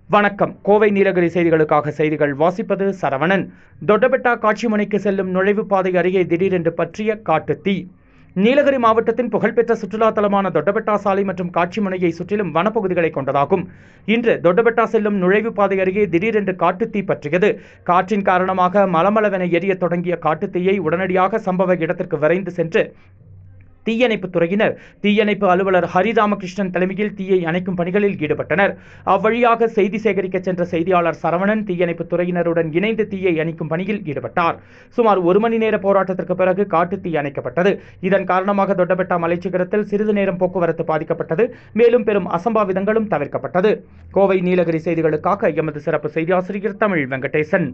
வணக்கம். கோவை நீலகிரி செய்திகளுக்காக செய்திகள் வாசிப்பது சரவணன். தொட்டபெட்டா காட்சிமனைக்கு செல்லும் நுழைவுப்பாதை அருகே திடீரென்று பற்றிய காட்டுத்தீ. நீலகிரி மாவட்டத்தின் புகழ்பெற்ற சுற்றுலா தலமான தொட்டபெட்டா சாலை மற்றும் காட்சிமனையை சுற்றிலும் வனப்பகுதிகளை கொண்டதாகும். இன்று தொட்டபெட்டா செல்லும் நுழைவுப்பாதை அருகே திடீரென்று காட்டுத்தீ பற்றியது. காற்றின் காரணமாக மலமளவென எரிய தொடங்கிய காட்டுத்தீயை உடனடியாக சம்பவ இடத்திற்கு விரைந்து சென்று தீயணைப்புத் துறையினர் தீயணைப்பு அலுவலர் ஹரிராமகிருஷ்ணன் தலைமையில் தீயை அணைக்கும் பணிகளில் ஈடுபட்டனர். அவ்வழியாக செய்தி சேகரிக்க சென்ற செய்தியாளர் சரவணன் தீயணைப்புத் துறையினருடன் இணைந்து தீயை அணைக்கும் பணியில் ஈடுபட்டார். சுமார் 1 மணி நேர போராட்டத்திற்கு பிறகு காட்டுத்தீ அணைக்கப்பட்டது. இதன் காரணமாக தொட்டபெட்டா மலைச்சிகரத்தில் சிறிது நேரம் போக்குவரத்து பாதிக்கப்பட்டது. மேலும் பெரும் அசம்பாவிதங்களும் தவிர்க்கப்பட்டது. கோவை நீலகிரி செய்திகளுக்காக எமது சிறப்பு செய்தியாசிரியர் தமிழ் வெங்கடேசன்.